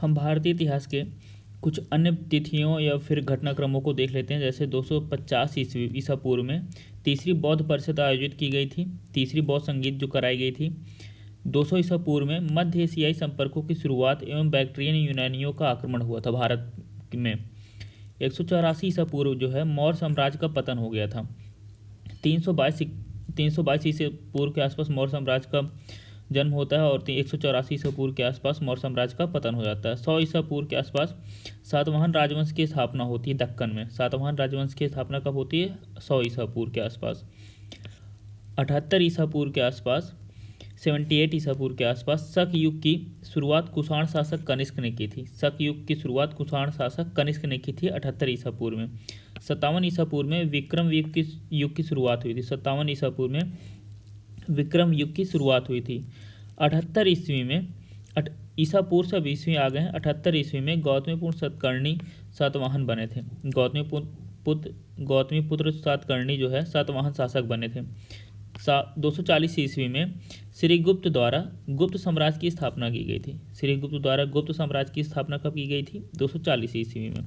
हम भारतीय इतिहास के कुछ अन्य तिथियों या फिर घटनाक्रमों को देख लेते हैं। जैसे 250 ईसा पूर्व में तीसरी बौद्ध परिषद आयोजित की गई थी, तीसरी बौद्ध संगीत जो कराई गई थी। 200 ईसा पूर्व में मध्य एशियाई संपर्कों की शुरुआत एवं बैक्ट्रियन यूनानियों का आक्रमण हुआ था भारत में। 184 ईसा पूर्व जो है मौर्य साम्राज्य का पतन हो गया था। 322 ईसा पूर्व के आसपास मौर्य साम्राज्य का जन्म होता है और 184 ईसा पूर्व के आसपास मौर्य साम्राज्य का पतन हो जाता है। 100 ईसा पूर्व के आसपास सातवाहन राजवंश की स्थापना होती है दक्कन में। सातवाहन राजवंश की स्थापना कब होती है? 100 ईसा पूर्व के आसपास। 78 ईसा पूर्व के आसपास 78 ईसा पूर्व के आसपास शक युग की शुरुआत कुषाण शासक कनिष्क ने की थी। शक युग की शुरुआत कुषाण शासक कनिष्क ने की थी 78 ईसा पूर्व में। 57 ईसा पूर्व में विक्रम युग की शुरुआत हुई थी। 57 ईसा पूर्व में विक्रम युग की शुरुआत हुई थी। 78 ईस्वी में ईसा पूर्व से अब ईस्वी आ गए हैं। 78 ईस्वी में गौतमीपुत्र सतकर्णी सातवाहन बने थे। गौतमीपुत्र सातकर्णी जो है सातवाहन शासक बने थे। 240 ईस्वी में श्रीगुप्त द्वारा गुप्त साम्राज्य की स्थापना की गई थी। श्रीगुप्त द्वारा गुप्त साम्राज्य की स्थापना कब की गई थी? 240 ईस्वी में।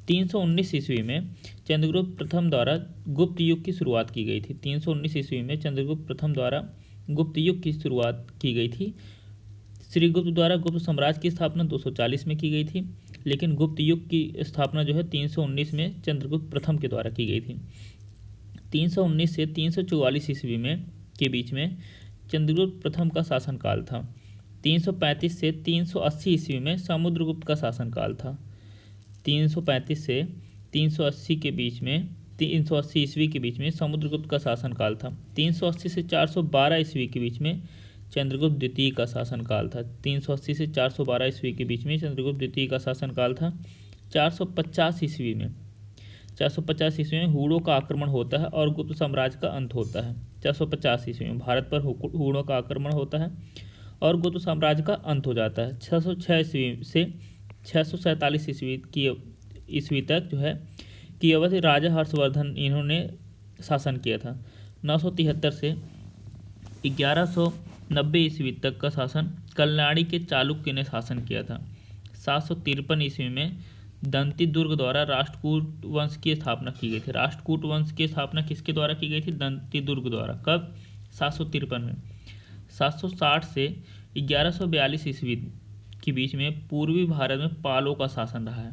319 ईस्वी में चंद्रगुप्त प्रथम द्वारा गुप्त युग की शुरुआत की गई थी। 319 ईस्वी में चंद्रगुप्त प्रथम द्वारा गुप्त युग की शुरुआत की गई थी। श्रीगुप्त द्वारा गुप्त साम्राज्य की स्थापना 240 में की गई थी, लेकिन गुप्त युग की स्थापना जो है 319 में चंद्रगुप्त प्रथम के द्वारा की गई थी। 319 से 344 ईस्वी में के बीच में चंद्रगुप्त प्रथम का शासनकाल था। 335 से 380 ईस्वी में समुद्रगुप्त का शासनकाल था। 335 से 380 के बीच में 380 ईस्वी के बीच में समुद्रगुप्त का शासनकाल था। 380 से 412 ईस्वी के बीच में चंद्रगुप्त द्वितीय का शासनकाल था। 380 से 412 ईस्वी के बीच में चंद्रगुप्त द्वितीय का शासनकाल था। 450 ईस्वी में हूणों का आक्रमण होता है और गुप्त साम्राज्य का अंत होता है। 450 ईस्वी में भारत पर हूणों का आक्रमण होता है और गुप्त साम्राज्य का अंत हो जाता है। 606 ईस्वी से 647 ईस्वी तक जो है कि अवधि राजा हर्षवर्धन इन्होंने शासन किया था। 973 से 1190 ईस्वी तक का शासन कल्याणी के चालुक्य ने शासन किया था। 753 ईस्वी में दंती दुर्ग द्वारा राष्ट्रकूट वंश की स्थापना की गई थी। राष्ट्रकूट वंश की स्थापना किसके द्वारा की गई थी? दंती दुर्ग द्वारा। कब? 753 में। 760 से 1142 ईस्वी के बीच में पूर्वी भारत में पालों का शासन रहा है।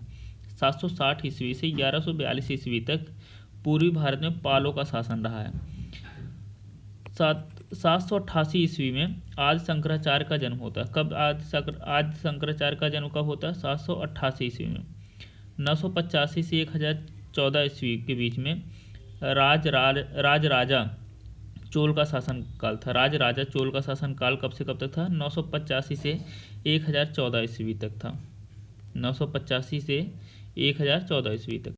760 ईस्वी से 1142 ईस्वी तक पूर्वी भारत में पालों का शासन रहा है। 788 ईस्वी में आदि शंकराचार्य का जन्म होता है। कब आदि शंकराचार्य का जन्म कब होता है? 788 ईस्वी में। 985 से 1014 ईस्वी के बीच में राजा चोल का शासनकाल था। राजा चोल का शासनकाल कब से कब तक था? 985 से 1014 ईस्वी तक था। 985 से 1014 ईस्वी तक।